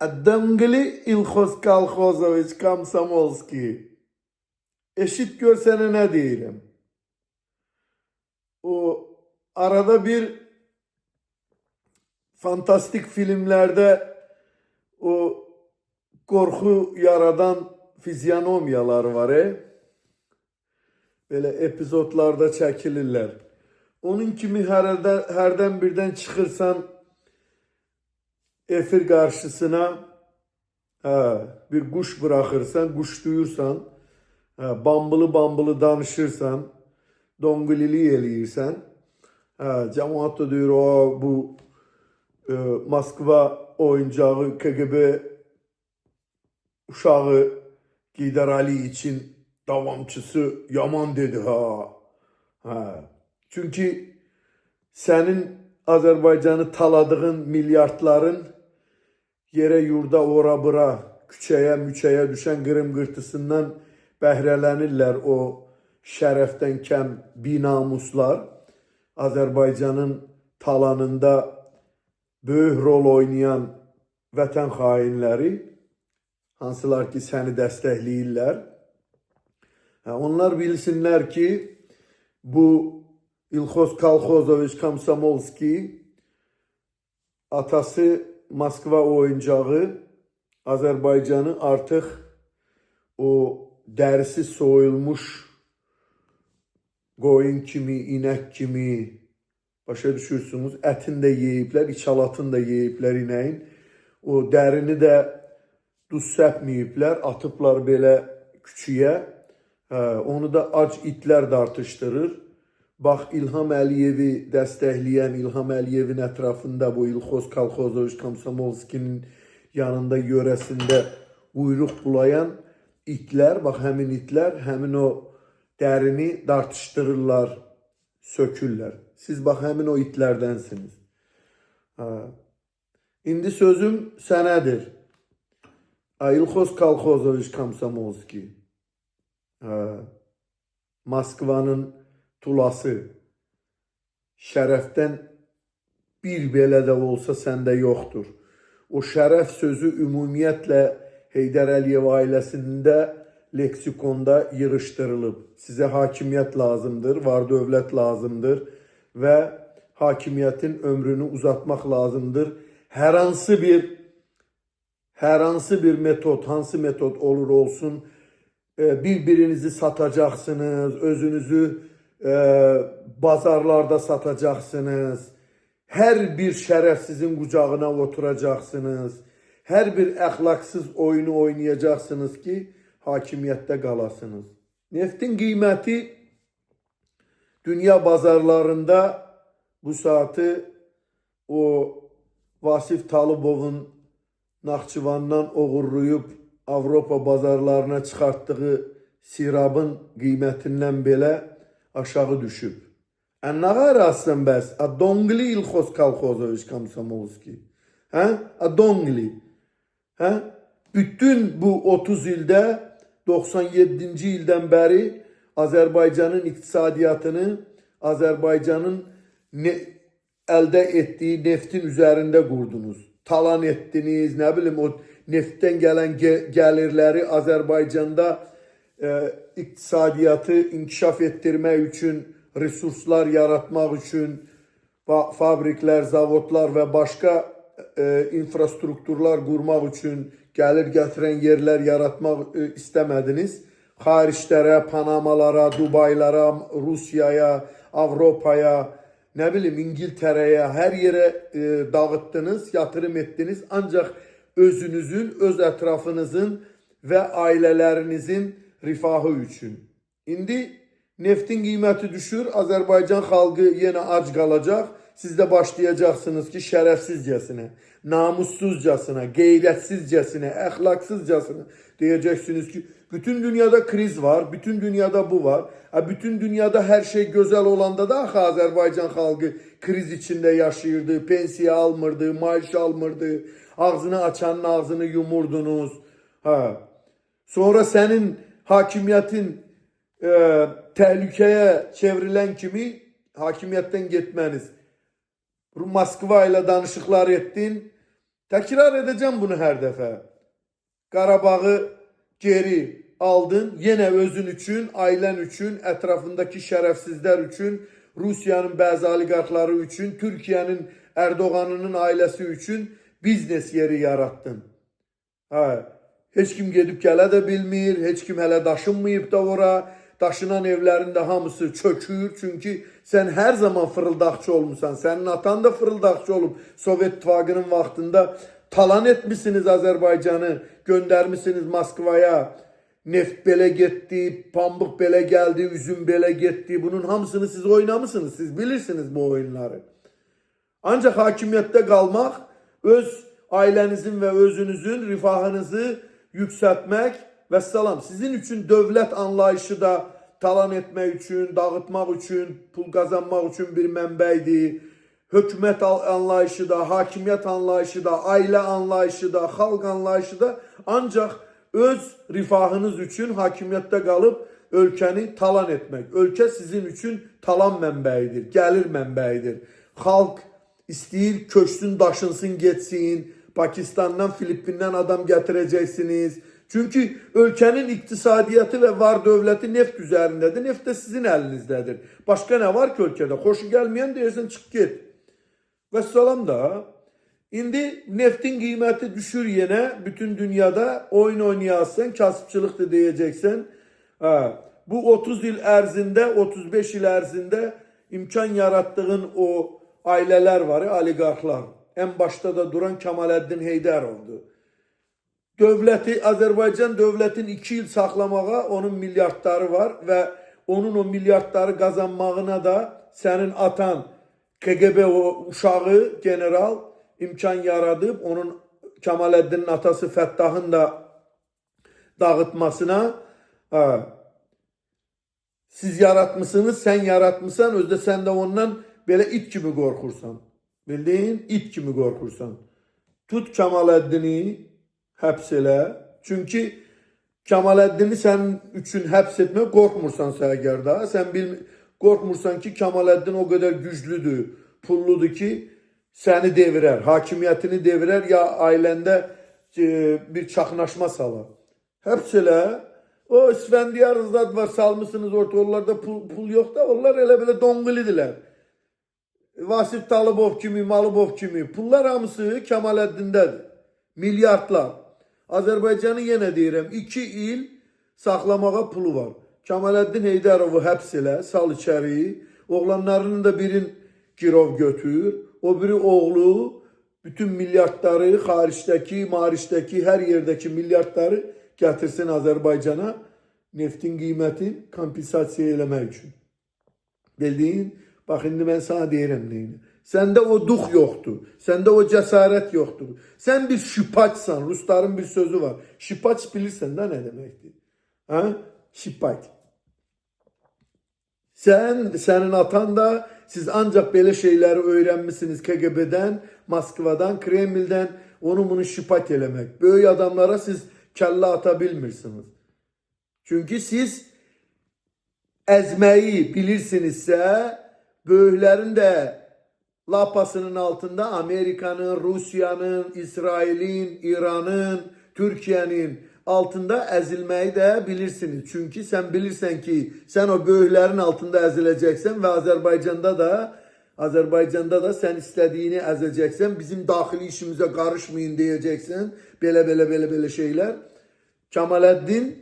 Dengli İlhos Kalhozoviç Komsomolski. Eşit görsene ne diyelim. O arada bir fantastik filmlerde o korku yaradan fizyonomiyalar var. Böyle epizodlarda çəkilirlər. Onun kimi hərdən birdən çıxırsan efir karşısına, bir kuş bırakırsan, kuş duyursan, bambılı danışırsan, dongulili eləyirsən. Cəmaət də deyir, bu Moskva oyuncağı KGB uşağı Heydər Ali için davamçısı yaman dedi ha. Çünkü senin Azerbaycan'ı taladığın milyardların yere yurda ora bura küçeye düşen Qırım qırtısından bəhrələnirlər o şərəfdən kəm binamuslar. Azerbaycan'ın talanında böyük rol oynayan vətən xainləri, hansılar ki səni dəstəkləyirlər. Onlar bilsinlər ki, bu İlhos Kalhozoviç Komsomolski atası Moskva oyuncağı Azerbaycan'ı artık o dərisi soyulmuş qoyun kimi, inək kimi, başa düşürsünüz, ətini də yeyiblər, içalatını da yeyiblər inəyin. O dərini də duz səpməyiblər, atıblar belə küçüyə. Onu da ac itlər dartışdırır. Bax, İlham Əliyevi dəstəkləyən, İlham Əliyevin ətrafında bu İlhos Kalhozoviç Komsomolskinin yanında, yörəsində uyruq bulayan itlər, bax, həmin itlər, həmin o dərini dartışdırırlar, sökürlər. Siz bax, həmin o itlərdənsiniz. İndi sözüm sənədir. İlhos Kalhozoviç Komsomolski. Moskvanın tulası. Şərəfdən bir belə də olsa səndə yoxdur. O şərəf sözü ümumiyyətlə Heydər Əliyev ailəsində leksikonda yığışdırılıb. Sizə hakimiyyət lazımdır, var dövlət lazımdır və hakimiyyətin ömrünü uzatmaq lazımdır. Hər hansı bir metod, hansı metod olur olsun, birbirinizi satacaksınız, özünüzü bazarlarda satacaksınız, her bir şerefsizin kucağına oturacaksınız, her bir əxlaqsız oyunu oynayacaksınız ki, hakimiyyətdə qalasınız. Neftin qiyməti dünya bazarlarında bu saati o Vasif Talıbov'un Naxçıvandan oğurlayıb Avropa bazarlarına çıxartdığı sirabın qiymətindən belə aşağı düşüb. Nəyə rastsan bəs? Dongli İlhos Kalhozoviç Komsomolski. Dongli. Bütün bu 30 ildə, 97-ci ildən bəri Azərbaycanın iqtisadiyyatını, Azərbaycanın əldə etdiyi neftin üzərində qurdunuz. Talan etdiniz, nə bilim, o neftdən gələn gəlirləri Azərbaycanda iqtisadiyyatı inkişaf etdirmək üçün, resurslar yaratmaq üçün, fabriklər, zavodlar və başqa infrastrukturlar qurmaq üçün gəlir gətirən yerlər yaratmaq istəmədiniz. Xariclərə, Panamalara, Dubaylara, Rusiyaya, Avropaya, nə bilim, İngiltərəyə, hər yerə dağıtdınız, yatırım etdiniz. Ancaq özünüzün, öz ətrafınızın və ailələrinizin rifahı üçün. İndi neftin qiyməti düşür, Azərbaycan xalqı yenə ac qalacaq. Siz də başlayacaqsınız ki, şərəfsizcəsinə, namussuzcasına, qeyrətsizcəsinə, əxlaqsızcasına deyəcəksiniz ki, bütün dünyada kriz var, bütün dünyada bu var. Bütün dünyada hər şey gözəl olanda da axı Azərbaycan xalqı kriz içində yaşayırdı, pensiya almırdı, maaş almırdı, ağzını açanın ağzını yumurdunuz. Sonra sənin hakimiyyətin təhlükəyə çevrilən kimi hakimiyyətdən getməniz. Moskva ilə danışıqlar etdin, Tekrar edeceğim bunu her defa. Qarabağı geri aldın. Yine özün üçün, ailen üçün, etrafındaki şerefsizler üçün, Rusiyanın bəzi oligarkları üçün, Türkiye'nin Erdoğan'ın ailesi üçün biznes yeri yarattın. Ha, heç kim gedib gələ də bilmir, heç kim hələ daşınmayıb da ora. Daşınan evlerin de hamısı çökür. Çünkü sen her zaman fırıldakçı olmuşsan. Senin atan da fırıldakçı olup Sovyet İttifakı'nın vaxtında talan etmişsiniz Azerbaycan'ı. Göndermişsiniz Moskva'ya. Neft belə getdi, pambıq belə geldi, üzüm belə getdi. Bunun hamısını siz oynamışsınız. Siz bilirsiniz bu oyunları. Ancak hakimiyette kalmak, öz ailenizin ve özünüzün rifahınızı yükseltmek ve salam. Sizin için devlet anlayışı da talan etmek için, dağıtmak için, pul kazanmak için bir mənbəydi. Hükümet anlayışı da, hakimiyet anlayışı da, aile anlayışı da, halk anlayışı da ancak öz rifahınız için hakimiyette kalıp ülkeni talan etmek. Ülke sizin için talan mənbəyidir, gelir mənbəyidir. Halk istəyir köçsün, daşınsın, getsin. Pakistan'dan, Filipin'den adam getireceksiniz. Çünkü ülkenin iktisadiyatı ve var devleti neft üzerindedir. Neft de sizin elinizdedir. Başka ne var ki ülkede? Hoşu gelmeyen deyirsən çık git. Vesselam da. İndi neftin kıymeti düşür yine. Bütün dünyada oyun oynayasın. Kasıpçılıktır diyeceksin. Bu 30 yıl erzinde, 35 yıl erzinde imkan yarattığın o aileler var, oligarklar. En başta da duran Kemalettin Heydarov'du. Devleti, Azerbaycan devletin 2 yıl saklamağa onun milyardları var ve onun o milyardları kazanmağına da senin atan KGB o uşağı general imkan yaradıp onun Kemalettin'in atası Fettah'ın da dağıtmasına siz yaratmışsınız, sen yaratmışsan, özde sen de ondan böyle it gibi korkursan. Bildiğin it gibi korkursan. Tut Kemalettin'i həbs elə. Çünki Kemalettin'i sen üçün həbs etmək qorxmursansa əgər da. Sen qorxmursan ki Kemalettin o kadar güçlüdür, pulludur ki seni devirər, hakimiyyətini devirər ya ailəndə bir çaxnaşma salar. Həbs elə. O İsfendiyar zat var, salmışsınız ortalarda pul yok da onlar elə belə donqilidirlər. Vasif Talıbov kimi, Malıbov kimi pullar hamısı Kemalettin'dedir. Milyardlar. Azerbaycan'ı yine deyirəm 2 il saklamağa pulu var. Kemalettin Heydarov'u həbs elə, sal içeri. Oğlanlarının da birin girov götür. O biri oğlu bütün milyardları, xaricdəki, maricdəki, her yerdeki milyardları getirsin Azerbaycan'a neftin kıymetini kompensasiya eləmək üçün. Bildiğin, bak indi ben sana deyirəm neyini. Sende o duh yoktur. Sende o cesaret yoktur. Sen bir şipaçsan. Rusların bir sözü var. Şipaç bilirsen de ne demektir? Ha? Şipaç. Senin atan da siz ancak böyle şeyleri öğrenmişsiniz KGB'den, Moskva'dan, Kreml'den. Onu bunu şipaç elemek. Böyle adamlara siz kelle atabilmirsiniz. Çünkü siz ezmeyi bilirsinizse böyüklerin de lapasının altında Amerika'nın, Rusya'nın, İsrail'in, İran'ın, Türkiye'nin altında ezilmeyi de bilirsiniz. Çünkü sen bilirsen ki sen o böyüklerin altında ezileceksin ve Azerbaycan'da da sen istediğini ezeceksin. Bizim dahili işimize karışmayın diyeceksin. Böyle şeyler. Kemalettin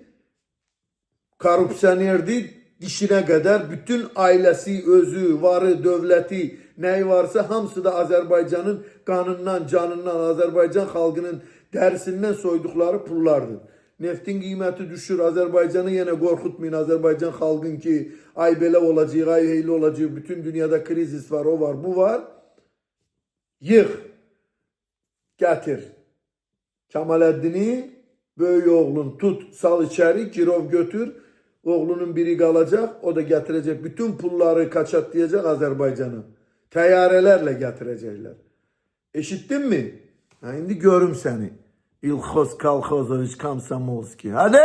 korrupsiyonerdi dişine kadar. Bütün ailesi, özü, varı, devleti neyi varsa hamısı da Azerbaycan'ın kanından, canından, Azerbaycan halkının dersinden soydukları pullardır. Neftin kıymeti düşür. Azerbaycan'ı yine korkutmayın. Azerbaycan halkın ki ay belə olacak, ay heyli olacak. Bütün dünyada krizis var, o var, bu var. Yık. Getir. Kemalettin'i böyük oğlun tut, sal içeri, girov götür. Oğlunun biri kalacak, o da getirecek. Bütün pulları kaçatlayacak Azerbaycan'a. Teyyarelerle getirecekler. Eşittin mi? Ha, şimdi görüm seni. İlhoz Kalkhozoviç Komsomolski. Hadi.